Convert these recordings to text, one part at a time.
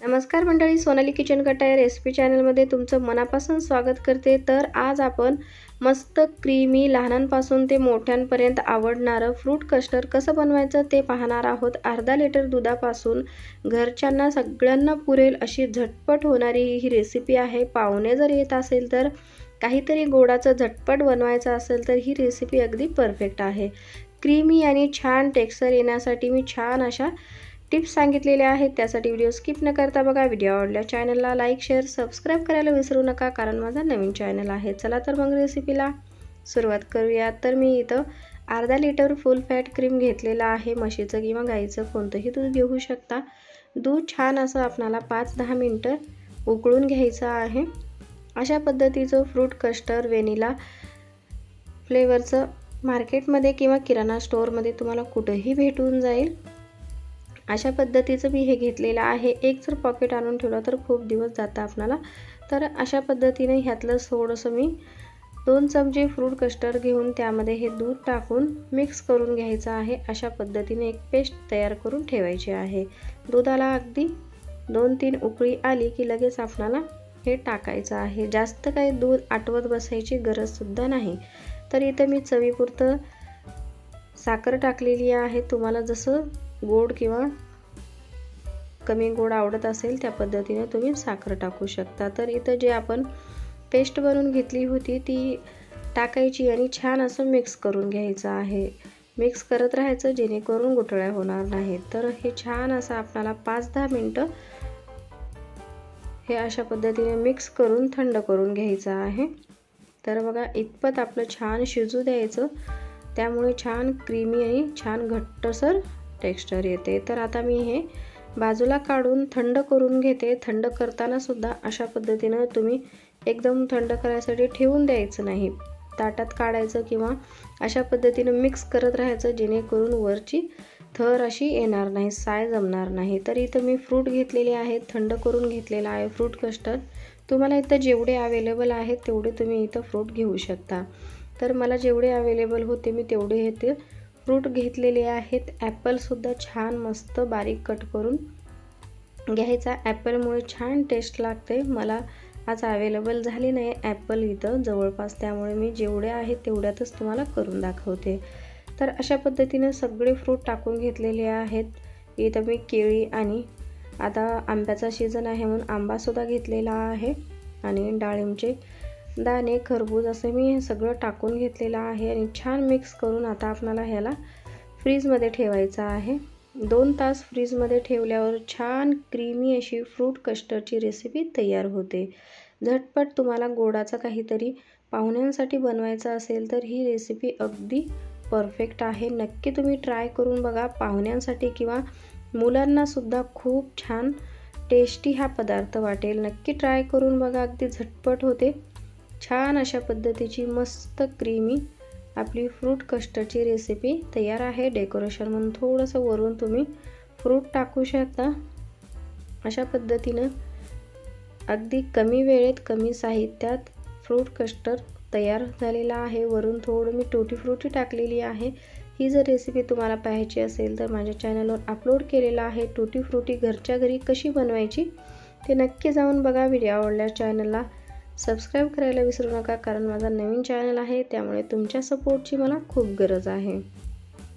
नमस्कार मंडळी, सोनाली किचन कट्टा या रेसिपी चॅनलमध्ये तुमचं मनापासून स्वागत करते। तर आज आपण मस्त क्रीमी लहानांपासून ते मोठ्यांपर्यंत आवडणारं फ्रूट कस्टर्ड कसं बनवायचं ते पाहणार आहोत। अर्धा लिटर दुधापासून घरच्यांना सगळ्यांना पुरेल अशी झटपट होणारी ही रेसिपी आहे। पाहुणे जर येत असेल तर काहीतरी गोडाचं झटपट बनवायचं असेल तर ही रेसिपी अगदी परफेक्ट आहे। क्रीमी आणि छान टेक्स्चर येण्यासाठी मी छान अशा टिप्स सांगितलेले आहेत। त्यासाठी व्हिडिओ स्किप न करता बघा। व्हिडिओ आवडल्यास चॅनलला लाईक शेअर सबस्क्राइब करायला विसरू नका, कारण माझा नवीन चॅनल आहे। चला तर मग रेसिपीला सुरुवात करूया। तर मी इथं अर्धा लिटर फुल फॅट क्रीम घेतलेला आहे। म्हशीचं किंवा गाईचं कोणतंही दूध घेऊ शकता। दूध छान असं आपल्याला 5-10 मिनिटं उकळून घ्यायचं आहे। अशा पद्धतीचं फ्रूट कस्टर्ड व्हॅनिला फ्लेवरचं मार्केटमध्ये किंवा किराणा स्टोअरमध्ये तुम्हाला कुठेही भेटून जाईल। अशा पद्धतीचं मी हे घेतलेलं आहे। एक जर पॉकेट आणून ठेवलं तर खूप दिवस जातं आपल्याला। तर अशा पद्धतीने ह्यातलं थोडंसं मी 2 चमचे फ्रूट कस्टर्ड घेऊन त्यामध्ये हे दूध टाकून मिक्स करून घ्यायचं आहे। अशा पद्धतीने एक पेस्ट तयार करून ठेवायची आहे। दुधाला अगदी 2-3 उकळी आली की लगेच आपल्याला हे टाकायचं आहे। जास्त काही दूध आटवत बसायची गरज सुद्धा नाही। तर इथे मी चवीपुरतं साखर टाकलेली आहे। तुम्हाला जसं गोड किंवा कमी गोड आवडत असेल त्या पद्धतीने तुम्ही साखर टाकू शकता। तर इथं जे आपण पेस्ट बनवून घेतली होती ती टाकायची आणि छान असं मिक्स करून घ्यायचं आहे। मिक्स करत राहायचं जेणेकरून गुठळ्या होणार नाहीत। तर हे छान असं आपल्याला 5-10 मिनिटं हे अशा पद्धतीने मिक्स करून थंड करून घ्यायचं आहे। तर बघा इतपत आपलं छान शिजू द्यायचं, त्यामुळे छान क्रीमी आणि छान घट्टसर टेक्स्चर येते। तर आता मी हे बाजूला काढून थंड करून घेते। थंड करताना सुद्धा अशा पद्धतीने तुम्ही एकदम थंड करायसाठी ठेवून द्यायचं नाही, ताटात काढायचं किंवा अशा पद्धतीने मिक्स करत राहायचं जेणेकरून वरची थर अशी येणार नाही, साय जमणार नाही। तर इथं मी फ्रूट घेतलेले आहेत, थंड करून घेतलेला आहे फ्रूट कस्टर्ड। तुम्हाला इथं जेवढे अवेलेबल आहेत तेवढे तुम्ही इथं फ्रूट घेऊ शकता। तर मला जेवढे अवेलेबल होते मी तेवढे हे फ्रूट घेतलेले आहेत। ॲपल सुद्धा छान मस्त बारीक कट करून घ्यायचा। ॲपलमुळे छान टेस्ट लागते। मला आज अवेलेबल झाली नाही ॲपल इथं जवळपास, त्यामुळे मी जेवढे आहेत तेवढ्यातच तुम्हाला करून दाखवते। तर अशा पद्धतीने सगळे फ्रूट टाकून घेतलेले आहेत। इथं मी केळी आणि आता आंब्याचा सीझन आहे म्हणून आंबासुद्धा घेतलेला आहे आणि डाळिंबचे दाणे, खरबूज असं मी हे सगळं टाकून घेतलेलं आहे आणि छान मिक्स करून आता आपल्याला ह्याला फ्रीजमध्ये ठेवायचं आहे। 2 तास फ्रीजमध्ये ठेवल्यावर छान क्रीमी अशी फ्रूट कस्टर्डची रेसिपी तयार होते। झटपट तुम्हाला गोडाचं काहीतरी पाहुण्यांसाठी बनवायचं असेल तर ही रेसिपी अगदी परफेक्ट आहे। नक्की तुम्ही ट्राय करून बघा। पाहुण्यांसाठी किंवा मुलांना सुद्धा खूप छान टेस्टी हा पदार्थ वाटेल। नक्की ट्राय करून बघा, अगदी झटपट होते। छान अशा पद्धतीची मस्त क्रीमी आपली फ्रूट कस्टर्डची रेसिपी तयार आहे। डेकोरेशन म्हणून थोडंसं वरून तुम्ही फ्रूट टाकू शकता। अशा पद्धतीनं अगदी कमी वेळेत कमी साहित्यात फ्रूट कस्टर्ड तयार झालेला आहे। वरून थोडं मी टूटी फ्रूटी टाकलेली आहे। ही जर रेसिपी तुम्हाला पाहायची असेल तर माझ्या चॅनलवर अपलोड केलेला आहे। टूटी फ्रूटी घरच्या घरी कशी बनवायची ते नक्की जाऊन बघा। व्हिडिओ आवडल्यास चॅनलला सबस्क्राइब करायला विसरू नका, कारण माझा नवीन चॅनल आहे त्यामुळे तुमच्या सपोर्टची मला खूप गरज आहे।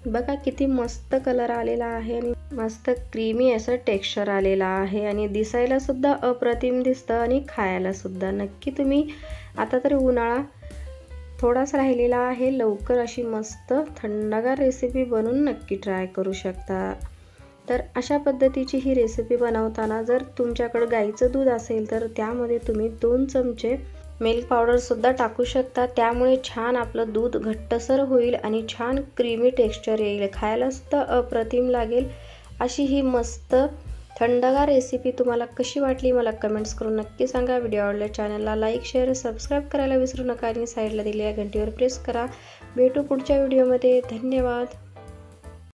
बघा किती मस्त कलर आलेला आहे आणि मस्त क्रीमी असं टेक्स्चर आलेला आहे आणि दिसायला सुद्धा अप्रतिम दिसतं आणि खायला सुद्धा। नक्की तुम्ही आता तर उन्हाळा थोडाच राहिलेला आहे, लवकर अशी मस्त थंडगार रेसिपी बनवून नक्की ट्राय करू शकता। तर अशा पद्धतीची ही रेसिपी बनवताना जर तुमच्याकडे गाईचं दूध असेल तर त्यामध्ये तुम्ही 2 चमचे मिल्क पावडर सुद्धा टाकू शकता। त्यामुळे छान आपलं दूध घट्टसर होईल आणि छान क्रीमी टेक्स्चर येईल, खायला सुद्धा अप्रतिम लागेल। अशी ही मस्त थंडगार रेसिपी तुम्हाला कशी वाटली मला कमेंट्स करून नक्की सांगा। व्हिडिओ आवडल्यास चॅनलला लाईक शेअर सबस्क्राइब करायला विसरू नका आणि साईडला दिलेल्या घंटीवर प्रेस करा। भेटू पुढच्या व्हिडिओमध्ये। धन्यवाद।